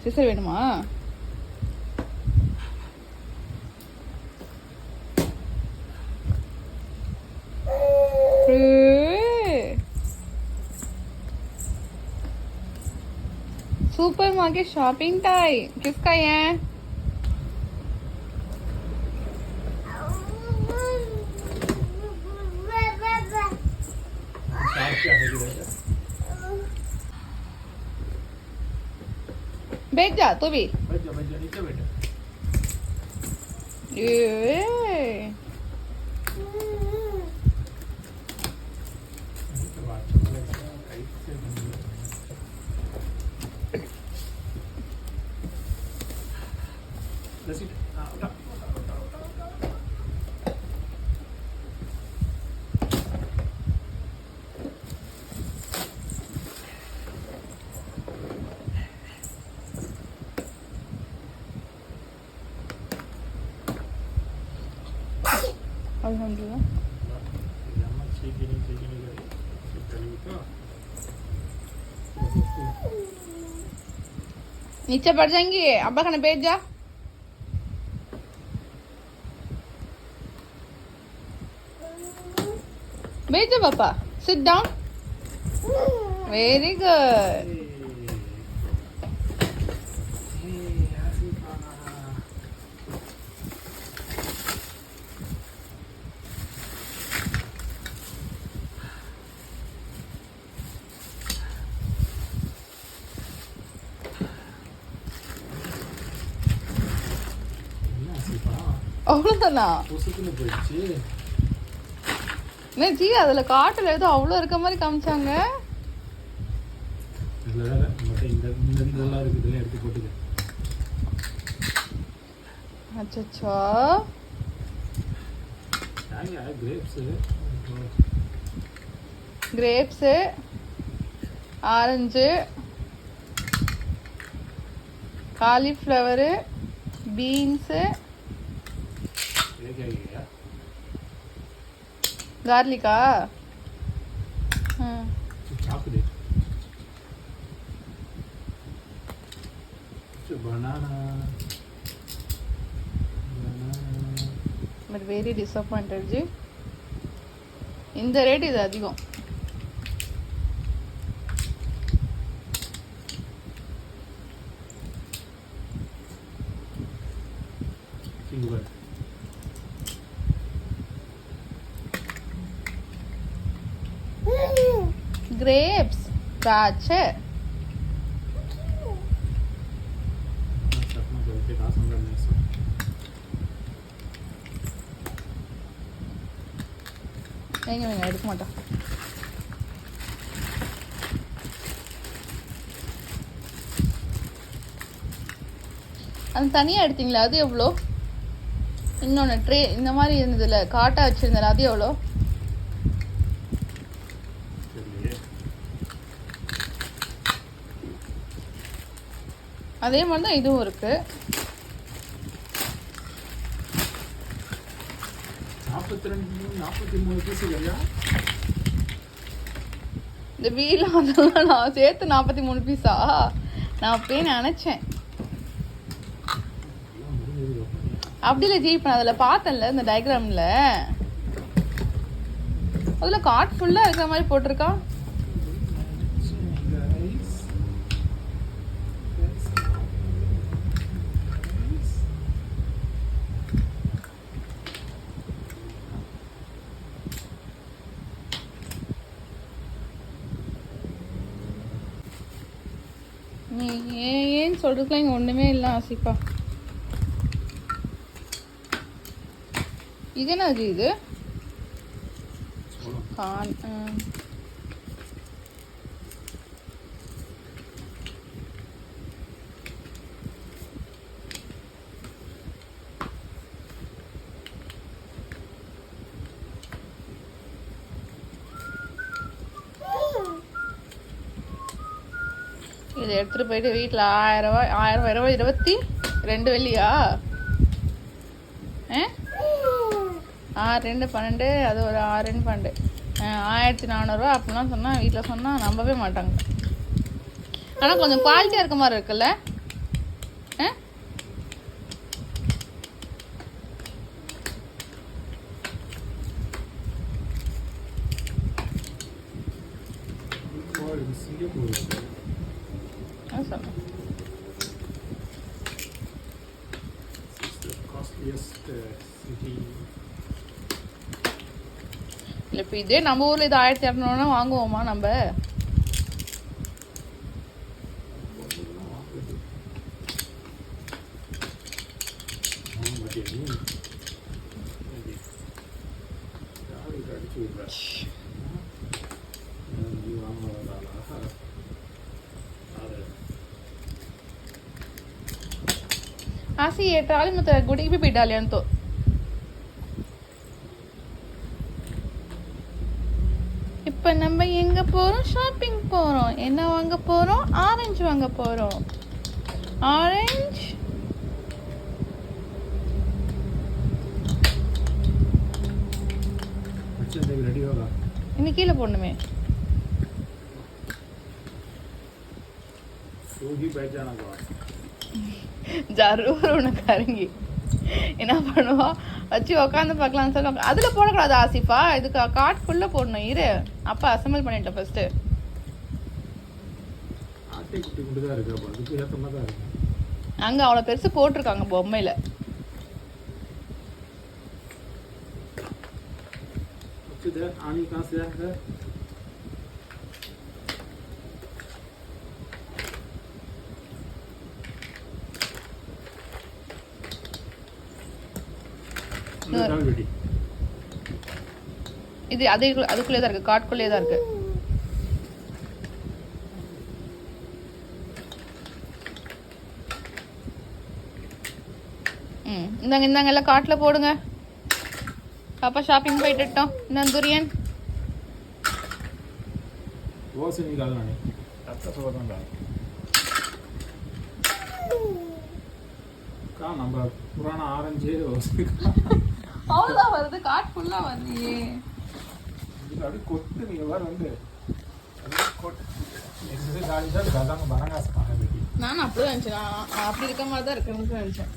Scissor வேணுமா? Super market shopping time किसका है? बैठ जा तू भी। बैठ जा नीचे बैठ। अल्हम्दुलिल्लाह। नीचे बढ़ जाएंगी, अब्बा खाने बैठ जा। बैठ जा पापा, सिट डाउन। Very good. அவ்வளோதானா? என்ன ஜி அதில் காட்டில் ஏதோ அவ்வளோ இருக்க மாதிரி காமிச்சாங்க. அச்சோ கிரேப்ஸு, ஆரஞ்சு, காலிஃப்ளவரு, பீன்ஸு, गार्लिका। बट वेरी डिसअपॉइंटेड जी, இந்த ரேட் இது அதிகம். grapes திராட்சை. எங்க எடுக்க மாட்டோம். அது தனியா எடுத்தீங்களா? அது எவ்வளோ? இன்னொன்று ட்ரே இந்த மாதிரி இருந்ததுல காட்டா வச்சிருந்தால அது எவ்வளோ? அதே மாதிரி தான் இதுவும் இருக்கு. 43 பீஸ் இல்லையா? இந்த வீல அதெல்லாம் நான் சேர்த்து 43 பீஸா? நான் அப்பயே நினைச்சேன். அப்படி இல்லை ஜி, இப்போ நான் அதில் பார்த்தேன்ல இந்த டயக்ராமில், அதில் கார்ட் ஃபுல்லாக இருக்கிற மாதிரி போட்டிருக்கா. நீ ஏன்னு சொல்றதுக்குலாம் இங்கே ஒன்றுமே இல்லை ஆசிப்பா. இது என்னது? இது கான் இதை எடுத்துகிட்டு போயிட்டு வீட்டில் 1000 ரூபாய் 22 வெள்ளியா? 6 2 12, அது ஒரு 6 2 12, 1400 ரூபா அப்படிலாம் சொன்னால் வீட்டில் சொன்னால் நம்பவே மாட்டாங்க. ஆனால் கொஞ்சம் குவாலிட்டியாக இருக்க மாதிரி இருக்குல்ல? இல்லை இப்போ இதே நம்ம ஊரில் இது 1200 வாங்குவோமா நம்ம? आसी ये ट्राली में तो गुड़ी भी डालियन तो இப்போ நம்ம எங்க போறோம்? ஷாப்பிங் போறோம். என்ன வாங்க போறோம்? ஆரஞ்சு வாங்க போறோம். ஆரஞ்சு ரெடி होगा இன்னைக்கு கீழே போடணுமே. ही बैठ जाना ஜரூர் உனக்கு அரங்கி என்ன பண்ணுவோம் வச்சு உக்காந்து பார்க்கலாம்னு சொல்லி அதில் போடக்கூடாது ஆசிஃபா. இதுக்கு காட்டுக்குள்ளே போடணும். இரு அப்பா அசம்பிள் பண்ணிட்டேன் ஃபர்ஸ்ட்டு. அங்கே அவ்வளோ பெருசு போட்டிருக்காங்க பொம்மையில். இது அதுக்குள்ளே தான் இருக்கு, காட்டுக்குள்ளே தான் இருக்கு. இந்தாங்க இந்தாங்க எல்லாம் காட்டில் போடுங்க. பாப்பா ஷாப்பிங் போயிட்டுட்டோம். இன்னும் துரியன் நம்ம புராண ஆரஞ்சு அவ்வளோதான் வருது. காட்டு ஃபுல்லாக வருது. அப்படி கொத்து நீங்க வேற வந்து நானும் அப்படிதான் நினச்சேன். நான் அப்படி இருக்க மாதிரி தான் இருக்கணும்னு நினச்சேன்.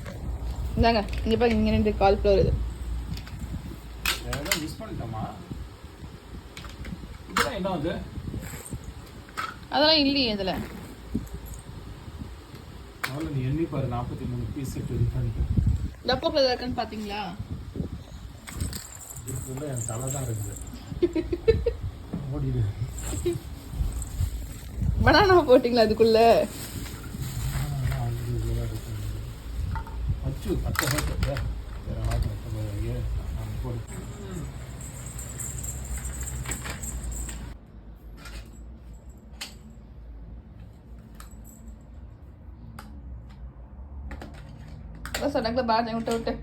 இந்தாங்க இங்கே பாருங்க, இங்கே 2 காலிஃப்ளவர் இது. மிஸ் பண்ணிட்டோமா? இதெல்லாம் என்ன வந்து அதெல்லாம் இல்லையே இதில். முதல்ல நீ எண்ணி பாரு. 43 பீஸ் செட் இது பண்ணிட்டு டப்பாக்குள்ள இருக்குன்னு பார்த்தீங்களா? இதுக்குள்ள என் தலை தான் இருக்குது. ஓடிடு. பனானா போட்டிங்களா அதுக்குள்ள? அச்சு பச்சை போட்டு போடு. சொன்னாங்களா பாருங்க விட்டு விட்டு.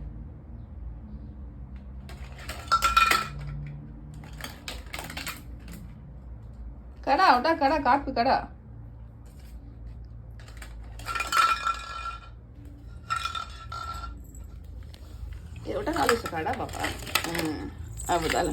கடா விட்டா கடா காட்டு கடா. இது விட்டா காலு கடா பாப்பா. அப்படிதால